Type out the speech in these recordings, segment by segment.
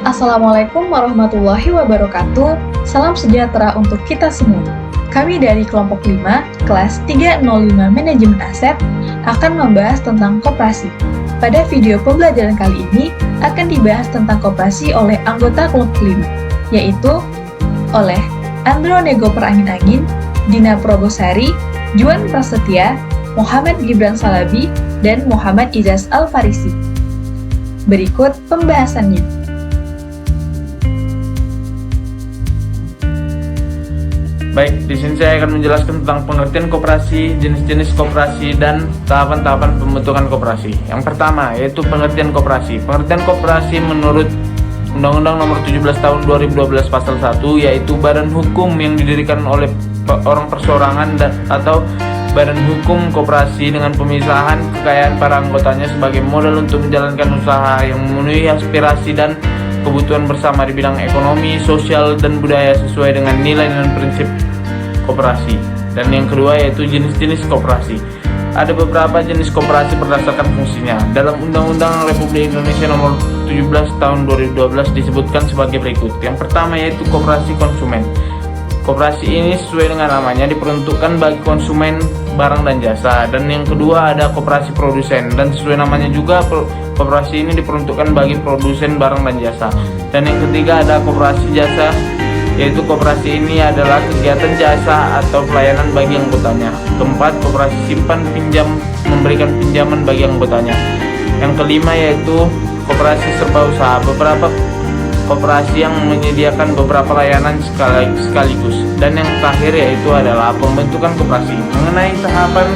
Assalamualaikum warahmatullahi wabarakatuh. Salam sejahtera untuk kita semua. Kami dari kelompok 5, kelas 305 Manajemen Aset, akan membahas tentang koperasi. Pada video pembelajaran kali ini, akan dibahas tentang koperasi oleh anggota kelompok 5, yaitu oleh Andronego Perangin-Angin, Dina Probosari, Juan Prasetya, Muhammad Gibran Salabi, dan Muhammad Ijaz Al-Farisi. Berikut pembahasannya. Baik, di sini saya akan menjelaskan tentang pengertian koperasi, jenis-jenis koperasi, dan tahapan-tahapan pembentukan koperasi. Yang pertama, yaitu pengertian koperasi. Pengertian koperasi menurut Undang-Undang Nomor 17 Tahun 2012 Pasal 1, yaitu badan hukum yang didirikan oleh orang perseorangan atau badan hukum koperasi dengan pemisahan kekayaan para anggotanya sebagai modal untuk menjalankan usaha yang memenuhi aspirasi dan kebutuhan bersama di bidang ekonomi, sosial, dan budaya sesuai dengan nilai dan prinsip koperasi. Dan yang kedua yaitu jenis-jenis koperasi. Ada beberapa jenis koperasi berdasarkan fungsinya. Dalam Undang-Undang Republik Indonesia Nomor 17 Tahun 2012 disebutkan sebagai berikut. Yang pertama yaitu koperasi konsumen. Koperasi ini sesuai dengan namanya diperuntukkan bagi konsumen barang dan jasa. Dan yang kedua ada koperasi produsen, dan sesuai namanya juga koperasi ini diperuntukkan bagi produsen barang dan jasa. Dan yang ketiga ada koperasi jasa, yaitu koperasi ini adalah kegiatan jasa atau pelayanan bagi anggotanya. Keempat, koperasi simpan pinjam, memberikan pinjaman bagi anggotanya. Yang kelima yaitu koperasi serba usaha, beberapa koperasi yang menyediakan beberapa layanan sekaligus. Dan yang terakhir yaitu adalah pembentukan koperasi. Mengenai tahapan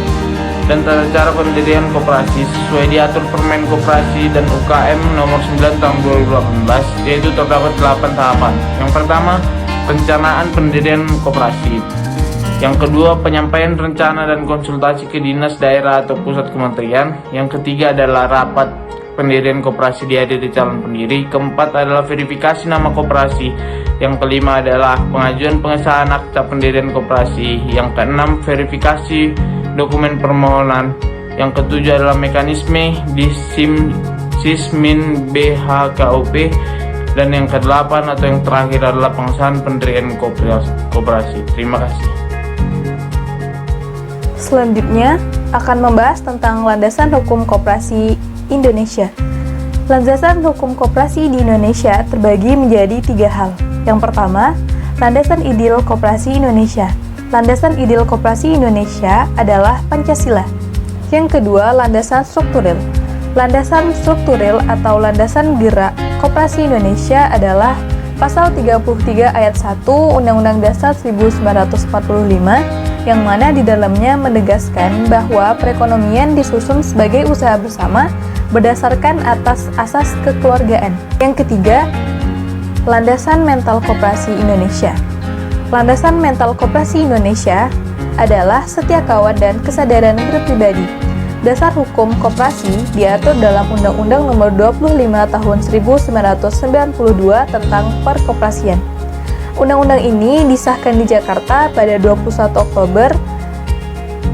dan tata cara pendirian koperasi sesuai diatur Permen Koperasi dan UKM Nomor 9 Tahun 2018, yaitu terdapat 8 tahapan. Yang pertama, perencanaan pendirian koperasi. Yang kedua, penyampaian rencana dan konsultasi ke dinas, daerah atau pusat kementerian. Yang ketiga adalah rapat pendirian koperasi dihadiri calon pendiri. Keempat adalah verifikasi nama koperasi. Yang kelima adalah pengajuan pengesahan akta pendirian koperasi. Yang keenam, verifikasi dokumen permohonan. Yang ketujuh adalah mekanisme di Sismin BHKUP. Dan yang kedelapan atau yang terakhir adalah pengesahan pendirian koperasi. Terima kasih. Selanjutnya akan membahas tentang landasan hukum koperasi Indonesia. Landasan hukum koperasi di Indonesia terbagi menjadi 3 hal. Yang pertama, landasan ideal koperasi Indonesia. Landasan ideal koperasi Indonesia adalah Pancasila. Yang kedua, landasan strukturel. Landasan strukturel atau landasan gerak koperasi Indonesia adalah Pasal 33 Ayat 1 Undang-Undang Dasar 1945, yang mana di dalamnya menegaskan bahwa perekonomian disusun sebagai usaha bersama berdasarkan atas asas kekeluargaan. Yang ketiga, landasan mental koperasi Indonesia. Landasan mental koperasi Indonesia adalah setia kawan dan kesadaran berpribadi. Dasar hukum koperasi diatur dalam Undang-Undang Nomor 25 Tahun 1992 tentang Perkoperasian. Undang-undang ini disahkan di Jakarta pada 21 Oktober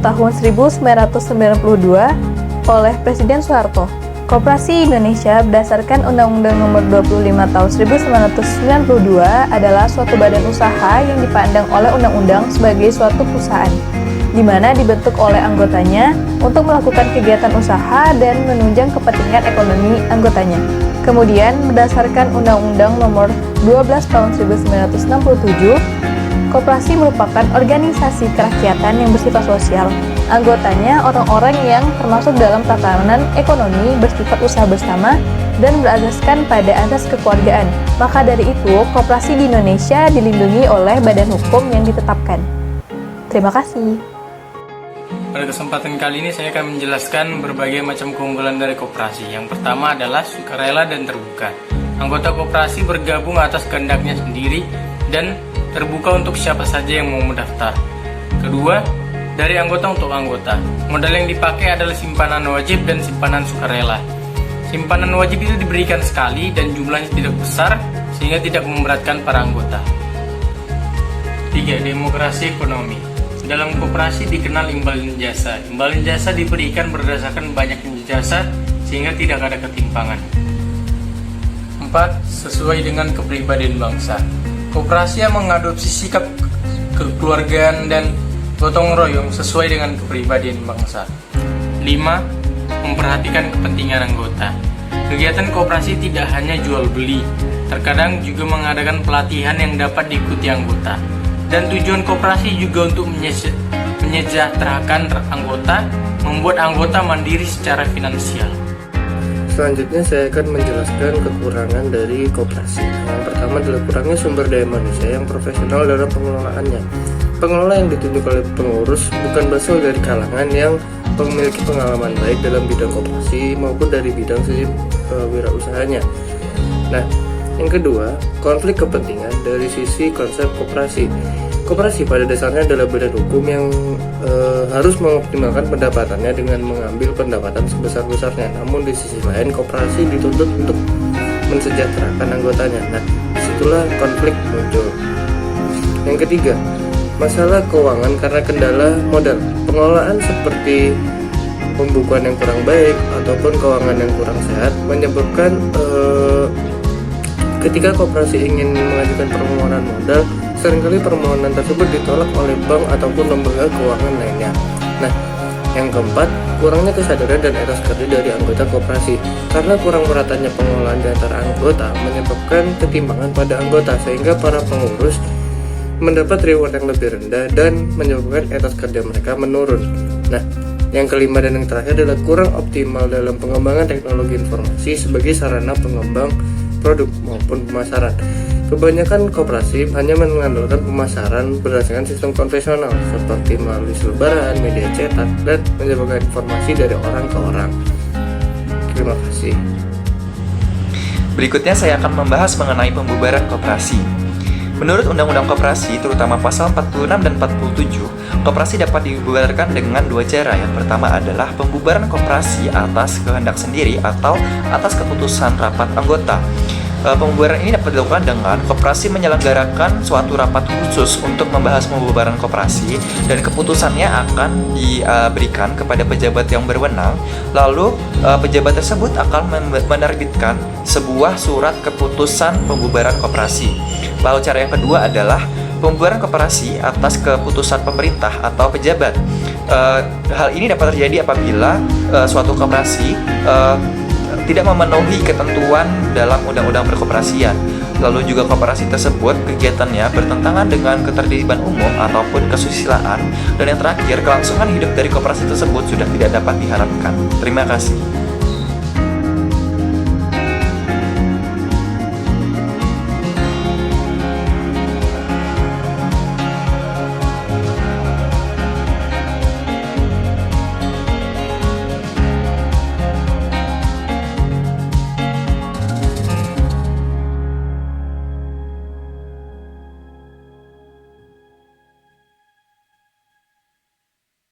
tahun 1992 oleh Presiden Soeharto. Koperasi Indonesia berdasarkan Undang-Undang Nomor 25 Tahun 1992 adalah suatu badan usaha yang dipandang oleh undang-undang sebagai suatu perusahaan, di mana dibentuk oleh anggotanya untuk melakukan kegiatan usaha dan menunjang kepentingan ekonomi anggotanya. Kemudian, berdasarkan Undang-Undang Nomor 12 Tahun 1967, koperasi merupakan organisasi kerakyatan yang bersifat sosial. Anggotanya orang-orang yang termasuk dalam tatanan ekonomi bersifat usaha bersama dan berasaskan pada asas kekeluargaan. Maka dari itu, koperasi di Indonesia dilindungi oleh badan hukum yang ditetapkan. Terima kasih. Pada kesempatan kali ini saya akan menjelaskan berbagai macam keunggulan dari koperasi. Yang pertama adalah sukarela dan terbuka. Anggota koperasi bergabung atas kehendaknya sendiri dan terbuka untuk siapa saja yang mau mendaftar. Kedua, dari anggota untuk anggota. Modal yang dipakai adalah simpanan wajib dan simpanan sukarela. Simpanan wajib itu diberikan sekali dan jumlahnya tidak besar sehingga tidak memberatkan para anggota. 3. Demokrasi ekonomi. Dalam koperasi dikenal imbalan jasa. Imbalan jasa diberikan berdasarkan banyaknya jasa sehingga tidak ada ketimpangan. 4. keempat, sesuai dengan kepribadian bangsa. Koperasi yang mengadopsi sikap kekeluargaan dan gotong royong sesuai dengan kepribadian bangsa. 5. Memperhatikan kepentingan anggota. Kegiatan koperasi tidak hanya jual beli, terkadang juga mengadakan pelatihan yang dapat diikuti anggota. Dan tujuan koperasi juga untuk menyejahterakan anggota, membuat anggota mandiri secara finansial. Selanjutnya saya akan menjelaskan kekurangan dari koperasi. Yang pertama adalah kurangnya sumber daya manusia yang profesional dalam pengelolaannya. Pengelola yang ditunjuk oleh pengurus bukan berasal dari kalangan yang memiliki pengalaman baik dalam bidang koperasi maupun dari bidang sisi wirausahanya. Nah, yang kedua, konflik kepentingan dari sisi konsep koperasi. Koperasi pada dasarnya adalah badan hukum yang harus mengoptimalkan pendapatannya dengan mengambil pendapatan sebesar-besarnya. Namun di sisi lain, koperasi dituntut untuk mensejahterakan anggotanya. Nah, disitulah konflik muncul. Yang ketiga, masalah keuangan karena kendala modal. Pengelolaan seperti pembukuan yang kurang baik ataupun keuangan yang kurang sehat menyebabkan ketika koperasi ingin mengajukan permohonan modal, seringkali permohonan tersebut ditolak oleh bank ataupun lembaga keuangan lainnya. Nah, yang keempat, kurangnya kesadaran dan etos kerja dari anggota koperasi. Karena kurang meratanya pengelolaan di antara anggota menyebabkan ketimpangan pada anggota, sehingga para pengurus mendapat reward yang lebih rendah dan menyebabkan etos kerja mereka menurun. Nah, yang kelima dan yang terakhir adalah kurang optimal dalam pengembangan teknologi informasi sebagai sarana pengembang produk maupun pemasaran. Kebanyakan koperasi hanya mengandalkan pemasaran berdasarkan sistem konvensional seperti melalui selebaran, media cetak, dan menyebarkan informasi dari orang ke orang. Terima kasih. Berikutnya saya akan membahas mengenai pembubaran koperasi. Menurut Undang-Undang Koperasi, terutama pasal 46 dan 47, koperasi dapat dibubarkan dengan dua cara. Yang pertama adalah pembubaran koperasi atas kehendak sendiri atau atas keputusan rapat anggota. Pembubaran ini dapat dilakukan dengan koperasi menyelenggarakan suatu rapat khusus untuk membahas pembubaran koperasi dan keputusannya akan diberikan kepada pejabat yang berwenang. Lalu pejabat tersebut akan menerbitkan sebuah surat keputusan pembubaran koperasi. Lalu cara yang kedua adalah pembubaran koperasi atas keputusan pemerintah atau pejabat. Hal ini dapat terjadi apabila suatu koperasi tidak memenuhi ketentuan dalam undang-undang perkoperasian. Lalu juga koperasi tersebut kegiatannya bertentangan dengan ketertiban umum ataupun kesusilaan. Dan yang terakhir, kelangsungan hidup dari koperasi tersebut sudah tidak dapat diharapkan. Terima kasih.